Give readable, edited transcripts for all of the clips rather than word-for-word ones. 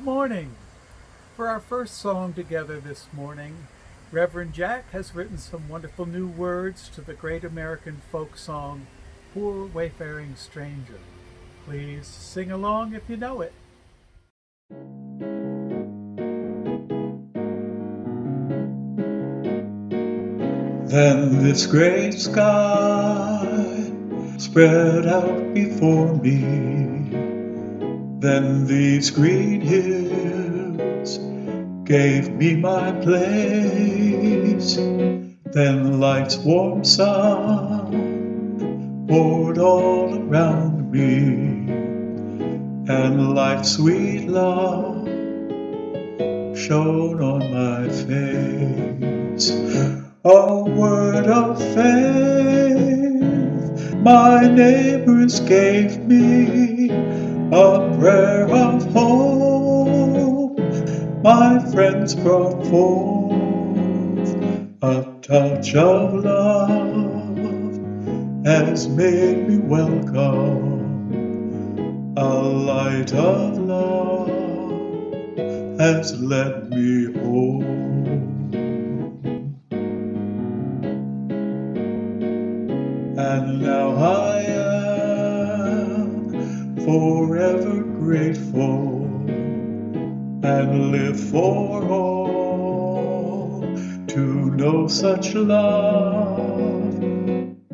Good morning. For our first song together this morning, Reverend Jack has written some wonderful new words to the great American folk song, Poor Wayfaring Stranger. Please sing along if you know it. Then this great sky spread out before me. Then these green hills gave me my place. Then life's warm sun poured all around me, and life's sweet love shone on my face. A word of faith my neighbors gave me, a prayer of hope my friends brought forth. A touch of love has made me welcome. A light of love has led me home. And now I am forever grateful and live for all to know such love.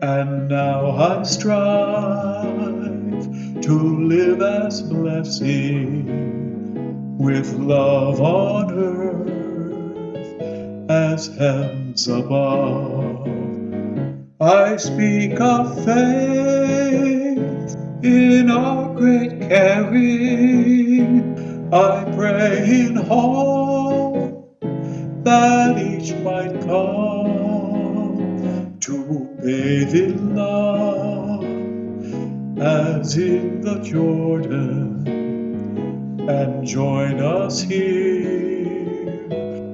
And now I strive to live as blessing, with love on earth as heavens above. I speak of faith in our great caring. I pray in hope that each might come to bathe in love as in the Jordan, and join us here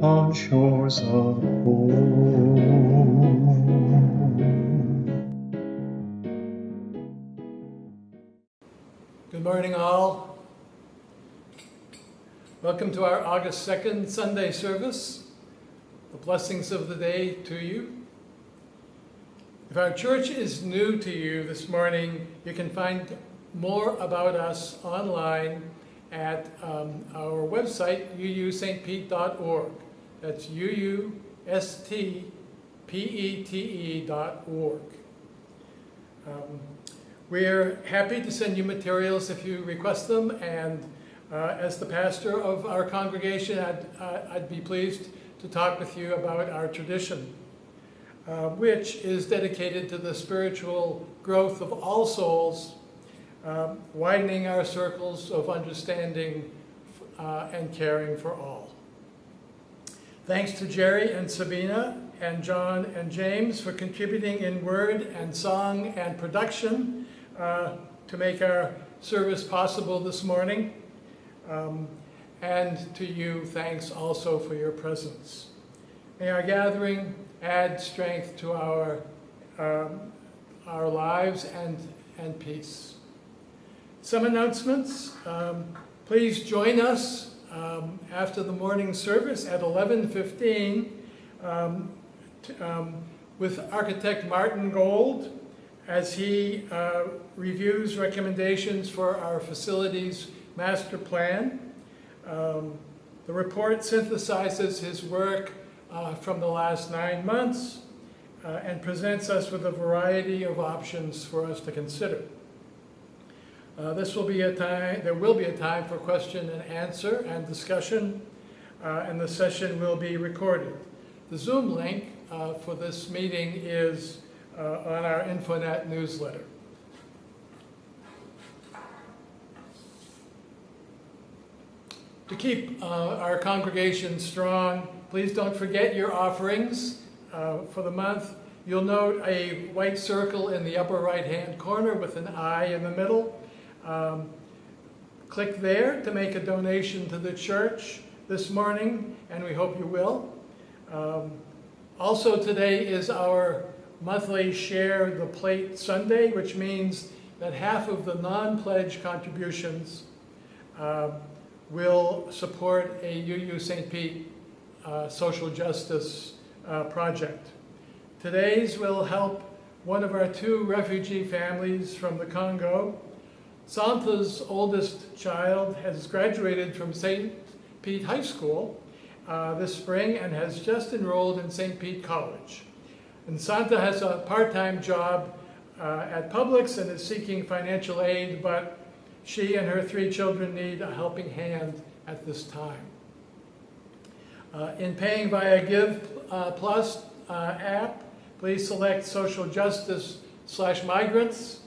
on shores of home. Good morning, all. Welcome to our August 2nd Sunday service. The blessings of the day to you. If our church is new to you this morning, you can find more about us online at our website, uustpete.org. That's uustpete.org. We're happy to send you materials if you request them, and as the pastor of our congregation, I'd be pleased to talk with you about our tradition, which is dedicated to the spiritual growth of all souls, widening our circles of understanding and caring for all. Thanks to Jerry and Sabina and John and James for contributing in word and song and production to make our service possible this morning. And to you, thanks also for your presence. May our gathering add strength to our lives and peace. Some announcements. Please join us after the morning service at 11:15 with architect Martin Gold as he reviews recommendations for our facilities master plan. The report synthesizes his work from the last 9 months and presents us with a variety of options for us to consider. There will be a time for question and answer and discussion, and the session will be recorded. The Zoom link for this meeting is on our Infonet newsletter. To keep our congregation strong, please don't forget your offerings for the month. You'll note a white circle in the upper right-hand corner with an I in the middle. Click there to make a donation to the church this morning, and we hope you will. Also today is our monthly Share the Plate Sunday, which means that half of the non-pledge contributions will support a UU St. Pete social justice project. Today's will help one of our 2 refugee families from the Congo. Santa's oldest child has graduated from St. Pete High School this spring and has just enrolled in St. Pete College. And Santa has a part-time job at Publix and is seeking financial aid, but she and her 3 children need a helping hand at this time. In paying via Give Plus app, please select Social Justice/Migrants.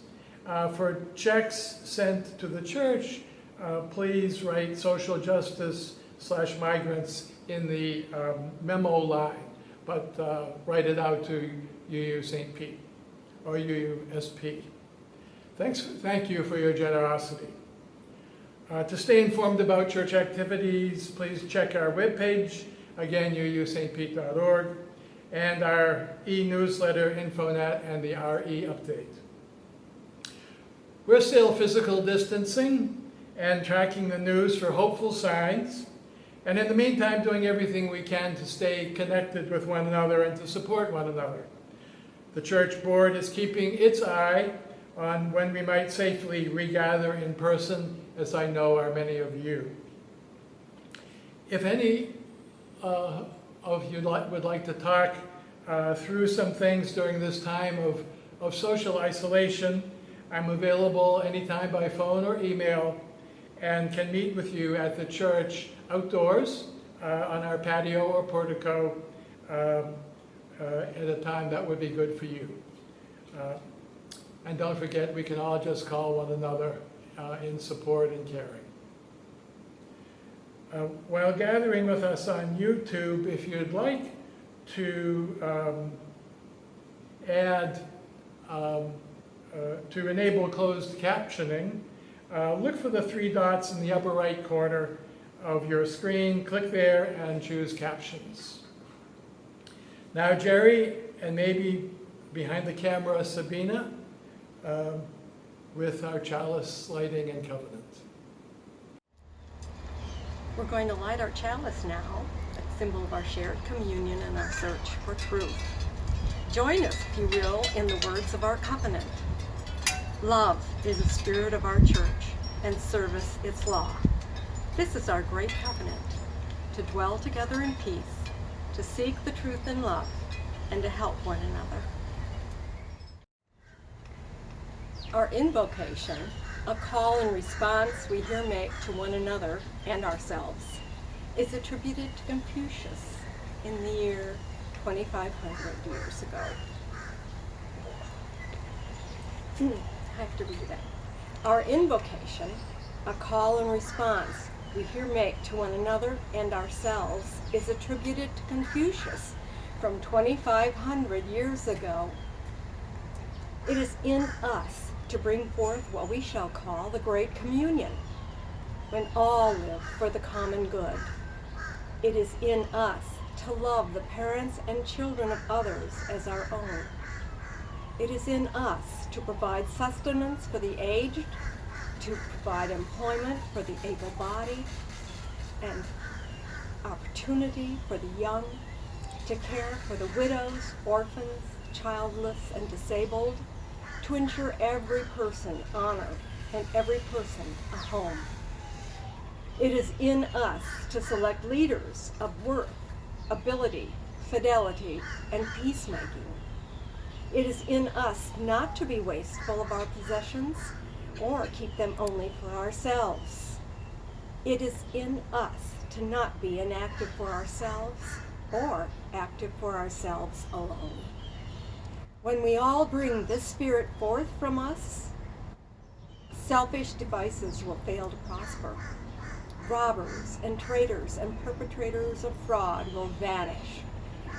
For checks sent to the church, please write Social Justice/Migrants in the memo line, but write it out to UU St. Pete or UUSP. Thank you for your generosity. To stay informed about church activities, please check our webpage, again, uustpete.org, and our e-newsletter, InfoNet, and the RE update. We're still physical distancing and tracking the news for hopeful signs, and in the meantime, doing everything we can to stay connected with one another and to support one another. The church board is keeping its eye on when we might safely regather in person, as I know are many of you. If any of you would like to talk through some things during this time of social isolation, I'm available anytime by phone or email and can meet with you at the church outdoors on our patio or portico at a time that would be good for you. And don't forget, we can all just call one another in support and caring. While gathering with us on YouTube, if you'd like to add, to enable closed captioning, look for the 3 dots in the upper right corner of your screen, click there and choose captions. Now Jerry, and maybe behind the camera Sabina, with our chalice lighting and covenant. We're going to light our chalice now, a symbol of our shared communion and our search for truth. Join us, if you will, in the words of our covenant. Love is the spirit of our church, and service its law. This is our great covenant, to dwell together in peace, to seek the truth in love, and to help one another. Our invocation, a call and response we here make to one another and ourselves, is attributed to Confucius in the year 2,500 years ago. I have to read that. Our invocation, a call and response we here make to one another and ourselves, is attributed to Confucius from 2,500 years ago. It is in us to bring forth what we shall call the Great Communion, when all live for the common good. It is in us to love the parents and children of others as our own. It is in us to provide sustenance for the aged, to provide employment for the able-bodied, and opportunity for the young, to care for the widows, orphans, childless, and disabled, to ensure every person honor and every person a home. It is in us to select leaders of worth, ability, fidelity, and peacemaking. It is in us not to be wasteful of our possessions or keep them only for ourselves. It is in us to not be inactive for ourselves or active for ourselves alone. When we all bring this spirit forth from us, selfish devices will fail to prosper. Robbers and traitors and perpetrators of fraud will vanish,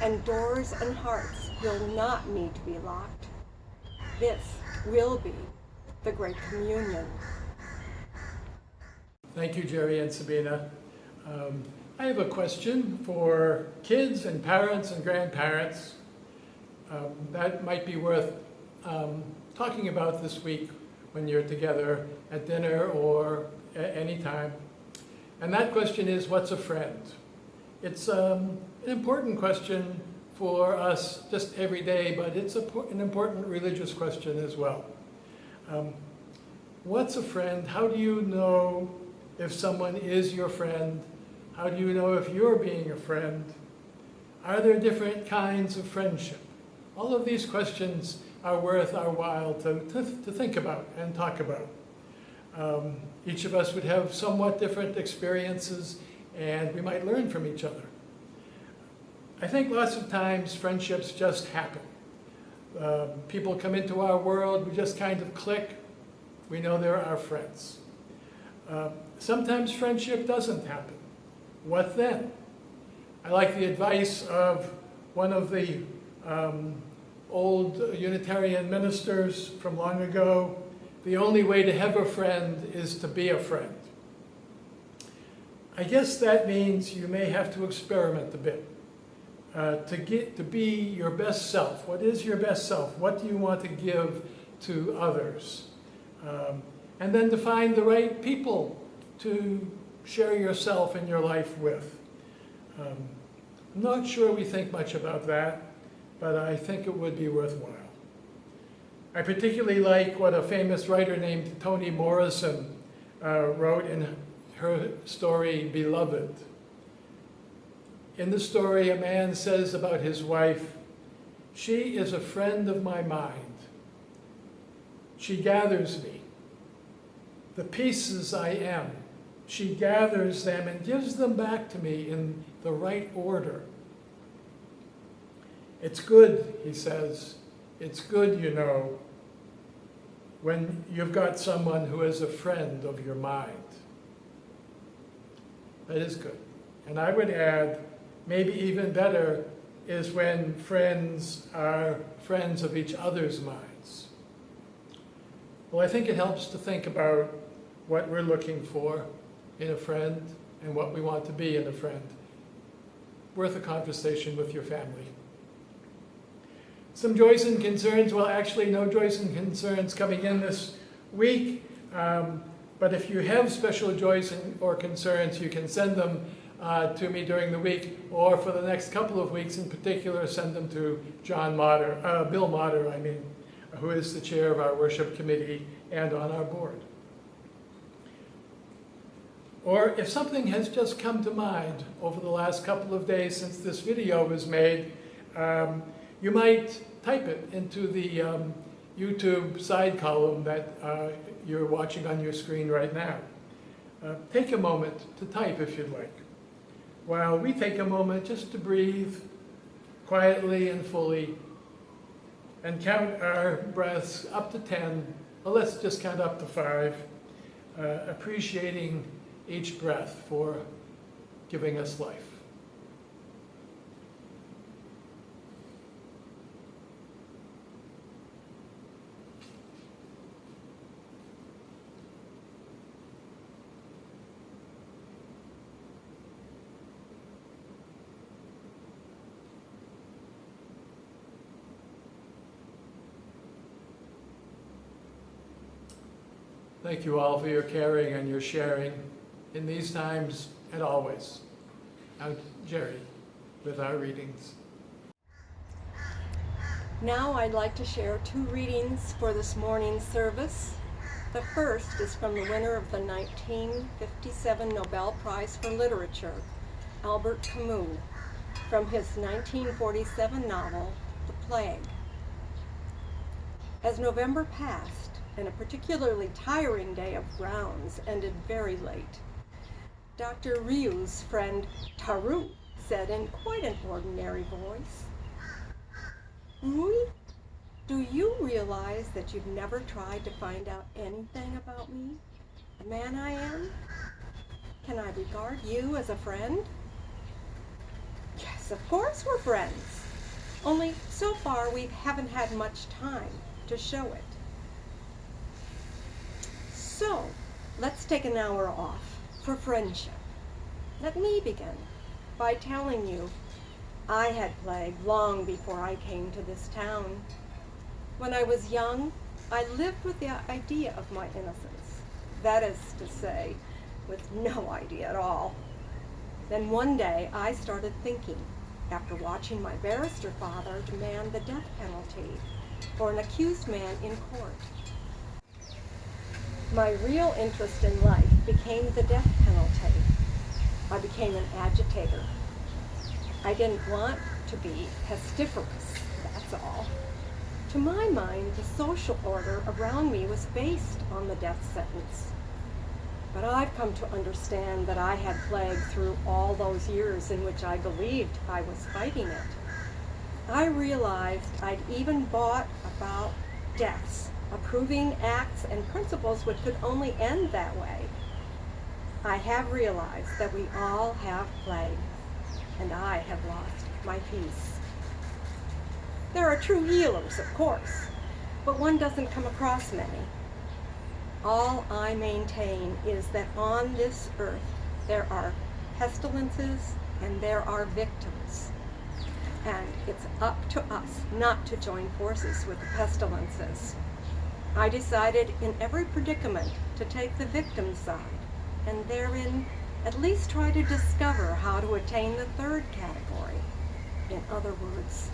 and doors and hearts will not need to be locked. This will be the Great Communion. Thank you, Jerry and Sabina. I have a question for kids and parents and grandparents that might be worth talking about this week when you're together at dinner or any time. And that question is, what's a friend? It's an important question for us just every day, but it's an important religious question as well. What's a friend? How do you know if someone is your friend? How do you know if you're being a friend? Are there different kinds of friendship? All of these questions are worth our while to think about and talk about. Each of us would have somewhat different experiences, and we might learn from each other. I think lots of times friendships just happen. People come into our world, we just kind of click, we know they're our friends. Sometimes friendship doesn't happen. What then? I like the advice of one of the old Unitarian ministers from long ago. The only way to have a friend is to be a friend. I guess that means you may have to experiment a bit to be your best self. What is your best self? What do you want to give to others? And then to find the right people to share yourself and your life with. I'm not sure we think much about that, but I think it would be worthwhile. I particularly like what a famous writer named Toni Morrison wrote in her story, Beloved. In the story, a man says about his wife, "She is a friend of my mind. She gathers me. The pieces I am, she gathers them and gives them back to me in the right order. It's good," he says, "it's good, you know, when you've got someone who is a friend of your mind." That is good. And I would add, maybe even better is when friends are friends of each other's minds. Well, I think it helps to think about what we're looking for in a friend and what we want to be in a friend. Worth a conversation with your family. Some joys and concerns. Well, actually no joys and concerns coming in this week, but if you have special joys or concerns, you can send them to me during the week, or for the next couple of weeks in particular, send them to Bill Motter, who is the chair of our worship committee and on our board. Or if something has just come to mind over the last couple of days since this video was made, you might type it into the YouTube side column that you're watching on your screen right now. Take a moment to type if you'd like, while we take a moment just to breathe quietly and fully and count our breaths up to 10, or let's just count up to 5, appreciating each breath for giving us life. Thank you all for your caring and your sharing in these times and always. Now, Jerry, with our readings. Now I'd like to share 2 readings for this morning's service. The first is from the winner of the 1957 Nobel Prize for Literature, Albert Camus, from his 1947 novel, The Plague. As November passed, and a particularly tiring day of rounds ended very late, Dr. Ryu's friend Taru said in quite an ordinary voice, "Rui, do you realize that you've never tried to find out anything about me, the man I am? Can I regard you as a friend?" "Yes, of course we're friends. Only so far we haven't had much time to show it. So, let's take an hour off for friendship. Let me begin by telling you I had plague long before I came to this town. When I was young, I lived with the idea of my innocence. That is to say, with no idea at all. Then one day I started thinking, after watching my barrister father demand the death penalty for an accused man in court. My real interest in life became the death penalty. I became an agitator. I didn't want to be pestiferous, that's all. To my mind, the social order around me was based on the death sentence. But I've come to understand that I had plague through all those years in which I believed I was fighting it. I realized I'd even bought about deaths, approving acts and principles which could only end that way. I have realized that we all have plague, and I have lost my peace. There are true healers, of course, but one doesn't come across many. All I maintain is that on this earth there are pestilences and there are victims. And it's up to us not to join forces with the pestilences. I decided in every predicament to take the victim side, and therein at least try to discover how to attain the third category. In other words,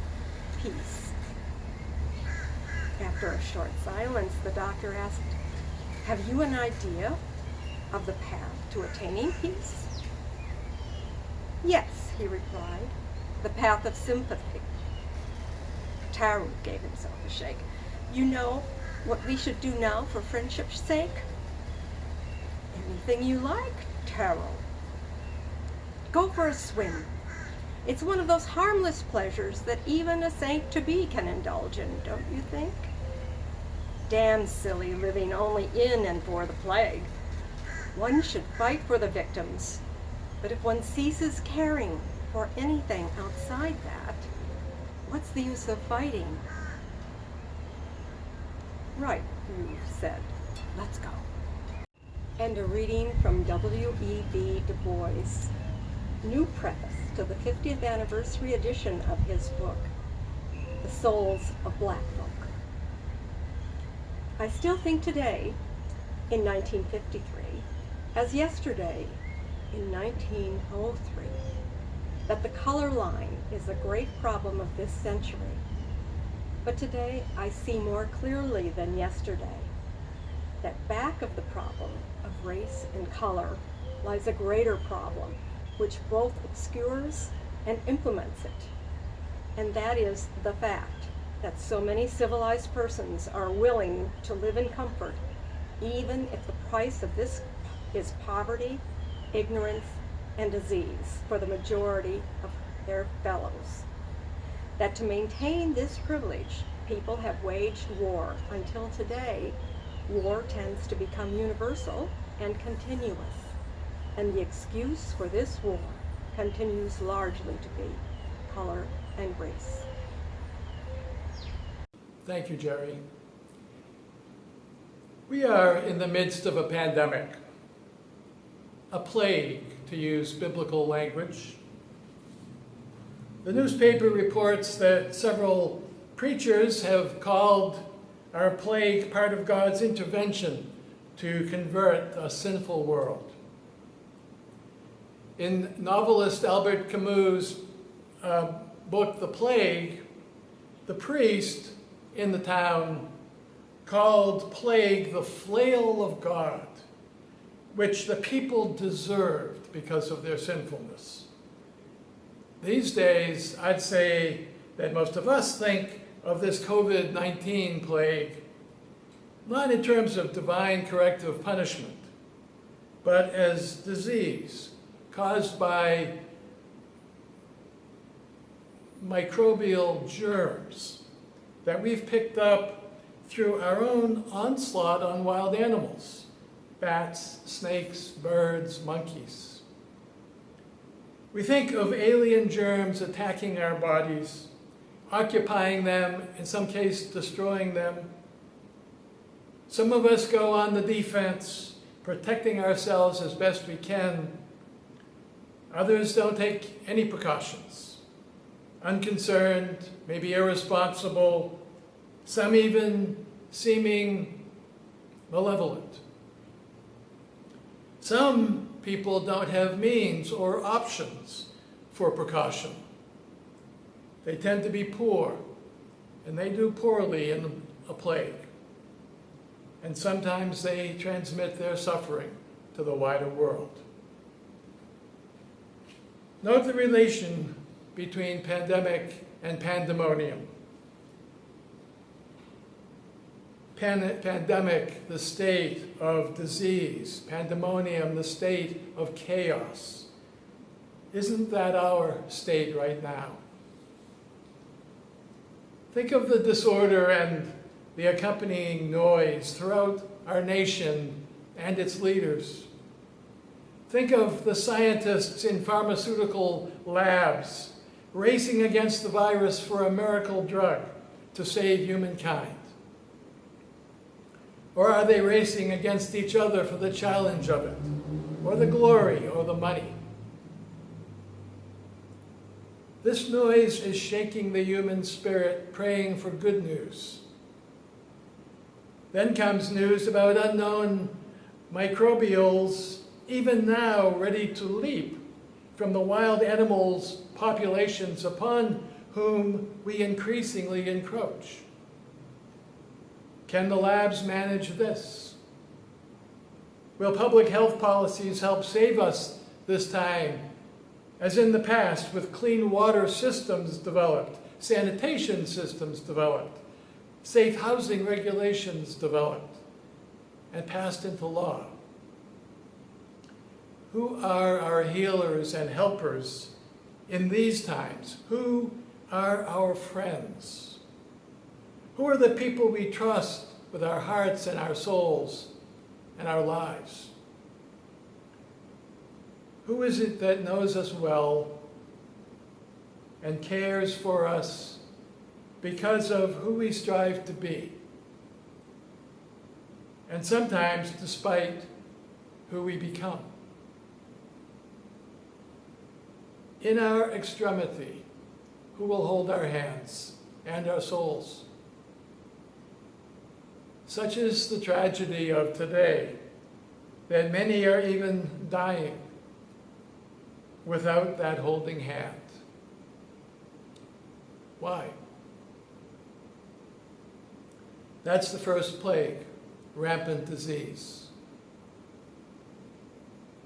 peace. After a short silence, the doctor asked, "Have you an idea of the path to attaining peace?" "Yes," he replied, "the path of sympathy." Taru gave himself a shake. "You know what we should do now for friendship's sake?" "Anything you like, Taru." "Go for a swim. It's one of those harmless pleasures that even a saint-to-be can indulge in, don't you think?" "Damn silly living only in and for the plague. One should fight for the victims, but if one ceases caring for anything outside that, what's the use of fighting?" "Right," you said. "Let's go." And a reading from W.E.B. Du Bois' new preface to the 50th anniversary edition of his book, The Souls of Black Folk. I still think today, in 1953, as yesterday, in 1903, that the color line is a great problem of this century. But today I see more clearly than yesterday that back of the problem of race and color lies a greater problem which both obscures and implements it. And that is the fact that so many civilized persons are willing to live in comfort, even if the price of this is poverty, ignorance, and disease for the majority of their fellows. That to maintain this privilege, people have waged war until today. War tends to become universal and continuous, and the excuse for this war continues largely to be color and race. Thank you, Jerry. We are in the midst of a pandemic, a plague, to use biblical language. The newspaper reports that several preachers have called our plague part of God's intervention to convert a sinful world. In novelist Albert Camus' book, The Plague, the priest in the town called plague the flail of God, which the people deserved because of their sinfulness. These days, I'd say that most of us think of this COVID-19 plague not in terms of divine corrective punishment, but as disease caused by microbial germs that we've picked up through our own onslaught on wild animals, bats, snakes, birds, monkeys. We think of alien germs attacking our bodies, occupying them, in some cases destroying them. Some of us go on the defense, protecting ourselves as best we can. Others don't take any precautions, unconcerned, maybe irresponsible, some even seeming malevolent. Some people don't have means or options for precaution. They tend to be poor, and they do poorly in a plague. And sometimes they transmit their suffering to the wider world. Note the relation between pandemic and pandemonium. Pandemic, the state of disease. Pandemonium, the state of chaos. Isn't that our state right now? Think of the disorder and the accompanying noise throughout our nation and its leaders. Think of the scientists in pharmaceutical labs racing against the virus for a miracle drug to save humankind. Or are they racing against each other for the challenge of it, or the glory, or the money? This noise is shaking the human spirit, praying for good news. Then comes news about unknown microbials, even now ready to leap from the wild animals' populations upon whom we increasingly encroach. Can the labs manage this? Will public health policies help save us this time, as in the past, with clean water systems developed, sanitation systems developed, safe housing regulations developed, and passed into law? Who are our healers and helpers in these times? Who are our friends? Who are the people we trust with our hearts and our souls and our lives? Who is it that knows us well and cares for us because of who we strive to be? And sometimes despite who we become. In our extremity, who will hold our hands and our souls? Such is the tragedy of today, that many are even dying without that holding hand. Why? That's the first plague, rampant disease.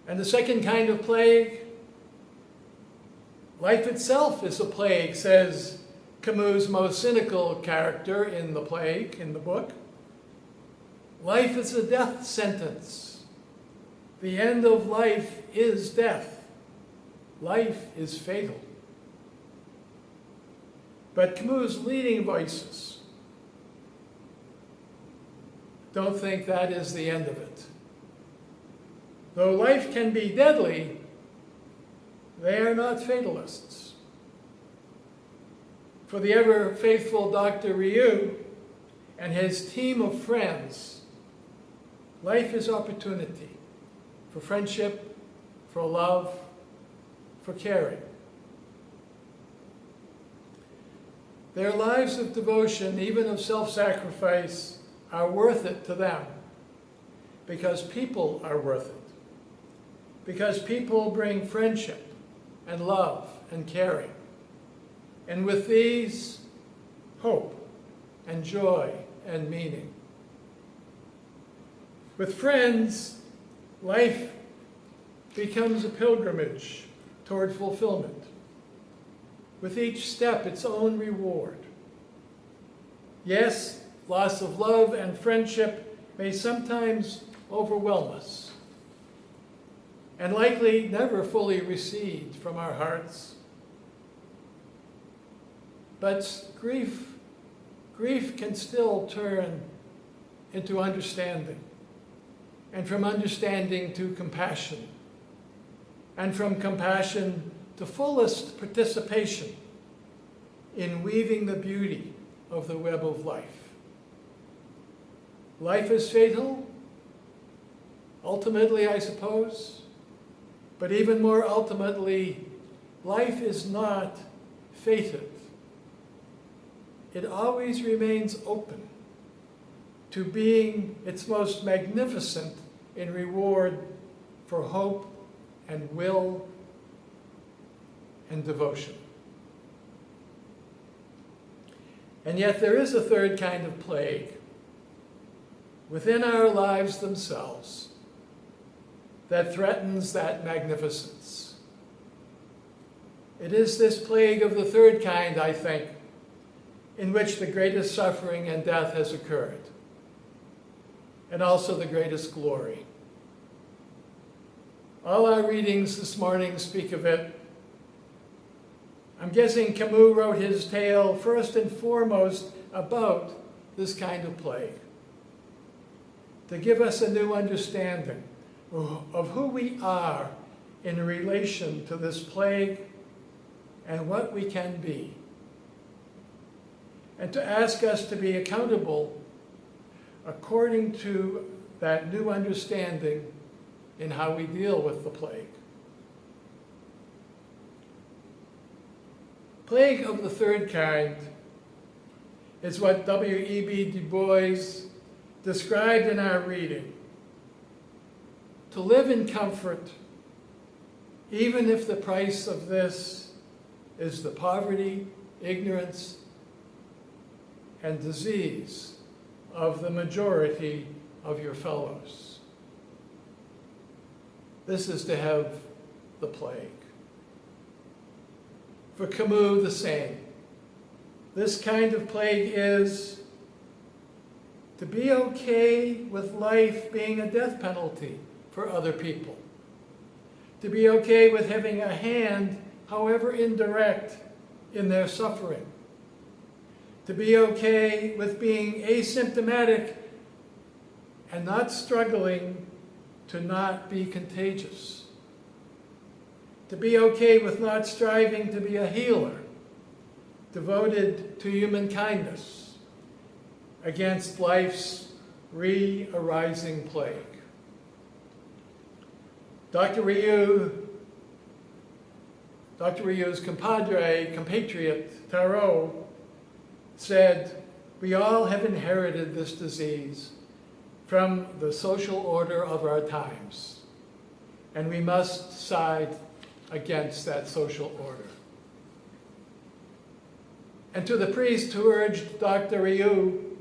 And the second kind of plague, life itself is a plague, says Camus' most cynical character in The Plague, in the book. Life is a death sentence. The end of life is death. Life is fatal. But Camus' leading voices don't think that is the end of it. Though life can be deadly, they are not fatalists. For the ever-faithful Dr. Rieu and his team of friends, life is opportunity for friendship, for love, for caring. Their lives of devotion, even of self-sacrifice, are worth it to them because people are worth it. Because people bring friendship and love and caring. And with these, hope and joy and meaning. With friends, life becomes a pilgrimage toward fulfillment. With each step, its own reward. Yes, loss of love and friendship may sometimes overwhelm us, and likely never fully recede from our hearts. But grief can still turn into understanding, and from understanding to compassion, and from compassion to fullest participation in weaving the beauty of the web of life. Life is fatal, ultimately, I suppose, but even more ultimately, life is not fated. It always remains open to being its most magnificent in reward for hope and will and devotion. And yet there is a third kind of plague within our lives themselves that threatens that magnificence. It is this plague of the third kind, I think, in which the greatest suffering and death has occurred, and also the greatest glory. All our readings this morning speak of it. I'm guessing Camus wrote his tale first and foremost about this kind of plague, to give us a new understanding of who we are in relation to this plague and what we can be, and to ask us to be accountable according to that new understanding in how we deal with the plague. Plague of the third kind is what W.E.B. Du Bois described in our reading. To live in comfort, even if the price of this is the poverty, ignorance, and disease of the majority of your fellows. This is to have the plague. For Camus, the same. This kind of plague is to be okay with life being a death penalty for other people. To be okay with having a hand, however indirect, in their suffering. To be okay with being asymptomatic and not struggling to not be contagious. To be okay with not striving to be a healer, devoted to human kindness against life's re-arising plague. Dr. Rieu's compatriot, Tarot, said, "We all have inherited this disease from the social order of our times, and we must side against that social order." And to the priest who urged Dr. Rieu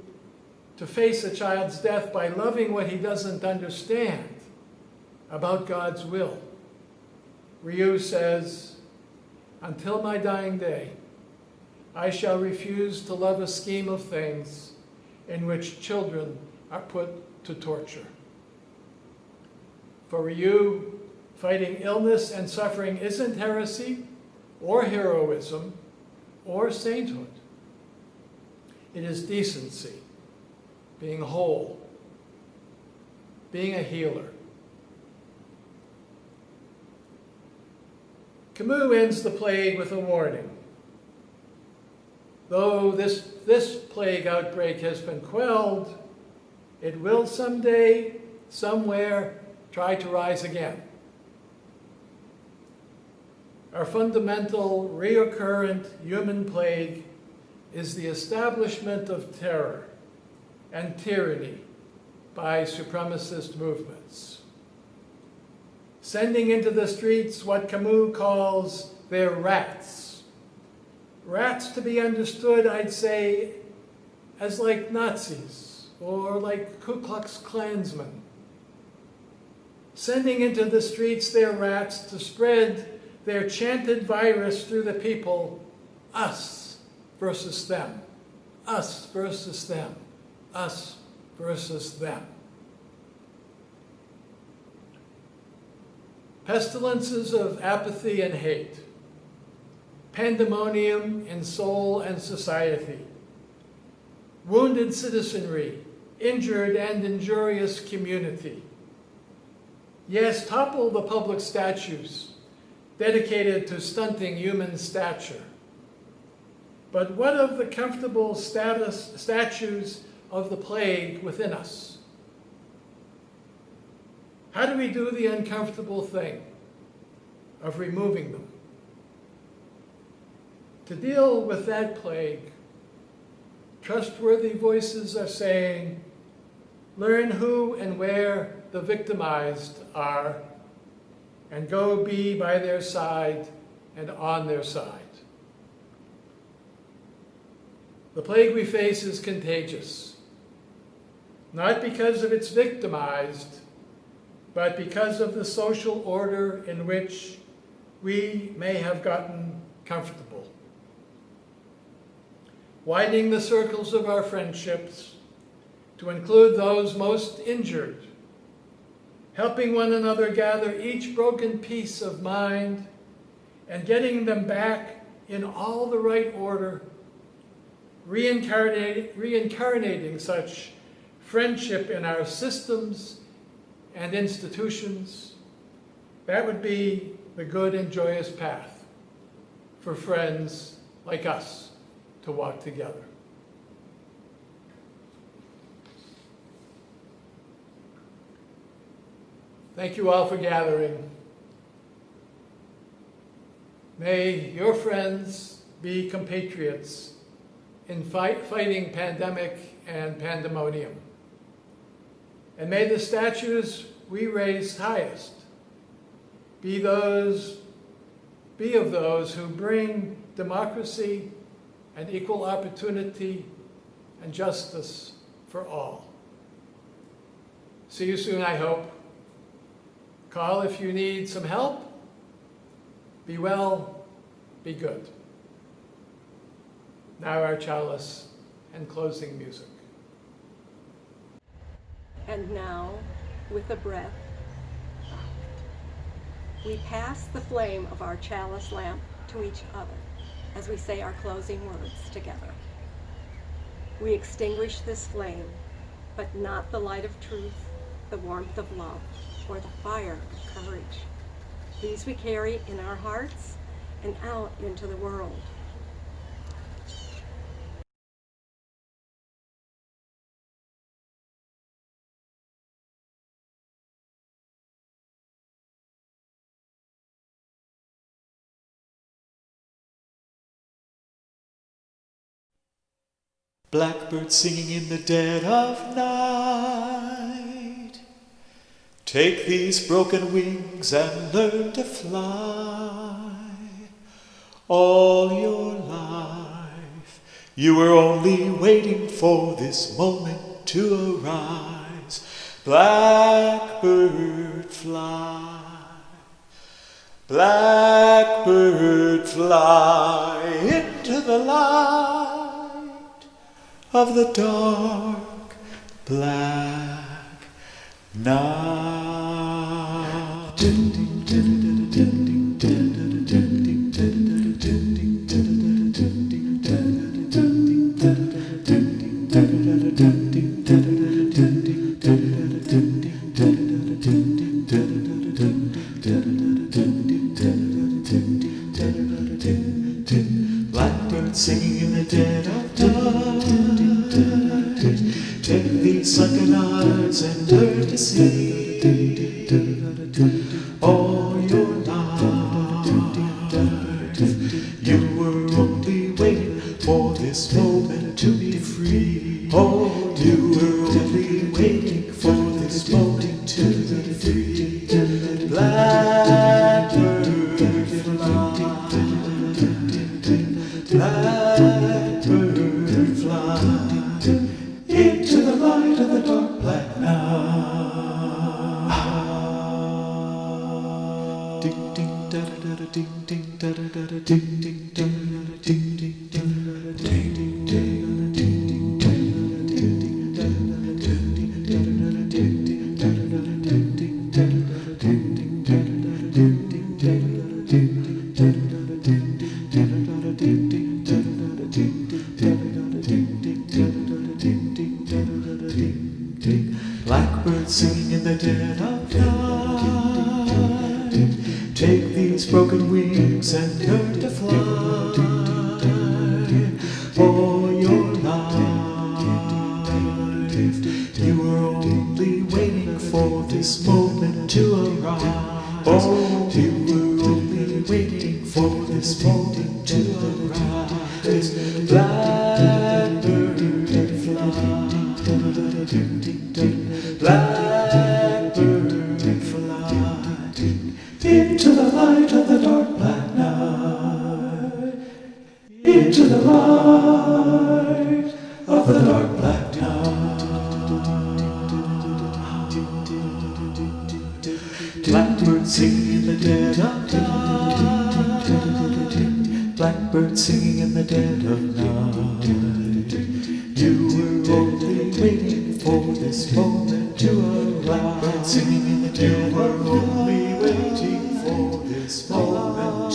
to face a child's death by loving what he doesn't understand about God's will, Rieu says, "Until my dying day, I shall refuse to love a scheme of things in which children are put to torture." For Rieu, fighting illness and suffering isn't heresy or heroism or sainthood. It is decency, being whole, being a healer. Camus ends the plague with a warning. Though this plague outbreak has been quelled, it will someday, somewhere, try to rise again. Our fundamental, recurrent human plague is the establishment of terror and tyranny by supremacist movements, sending into the streets what Camus calls their rats. Rats to be understood, I'd say, as like Nazis or like Ku Klux Klansmen, sending into the streets their rats to spread their chanted virus through the people, us versus them, us versus them, us versus them. Pestilences of apathy and hate, pandemonium in soul and society, wounded citizenry, injured and injurious community. Yes, topple the public statues dedicated to stunting human stature. But what of the comfortable statues of the plague within us? How do we do the uncomfortable thing of removing them? To deal with that plague, trustworthy voices are saying, learn who and where the victimized are and go be by their side and on their side. The plague we face is contagious, not because of its victimized, but because of the social order in which we may have gotten comfortable. Widening the circles of our friendships to include those most injured, helping one another gather each broken piece of mind and getting them back in all the right order, reincarnating such friendship in our systems and institutions. That would be the good and joyous path for friends like us to walk together. Thank you all for gathering. May your friends be compatriots in fighting pandemic and pandemonium. And may the statues we raise highest be of those who bring democracy and equal opportunity and justice for all. See you soon, I hope. Call if you need some help. Be well, be good. Now our chalice and closing music. And now, with a breath, we pass the flame of our chalice lamp to each other as we say our closing words together. We extinguish this flame, but not the light of truth, the warmth of love, or the fire of courage. These we carry in our hearts and out into the world. Blackbird singing in the dead of night. Take these broken wings and learn to fly. All your life you were only waiting for this moment to arise. Blackbird fly. Blackbird fly into the light of the dark black night. Blackbird singing in the dead of night. Take these sunken eyes and learn to see. All your life you were only waiting for this moment to be free. Oh, you were only waiting for this moment to be free. Blackbird fly. Blackbird fly into the light of the dark black night. Ding ding da da da ding ding da da da ding ding da da ding ding da da ding ding da da ding ding da Blackbird singing in the dead of night. Take these broken wings and learn to fly. For your life you were only waiting for this moment to arrive. Oh, you were only waiting for this moment to arrive. Blackbird fly. Blackbird fly. into the light of the dark black night. Blackbird singing in the dead of night. Blackbird singing in the dead of night. You were only waiting for this moment to arrive. Blackbird singing in the dead of night. You were only waiting for this moment.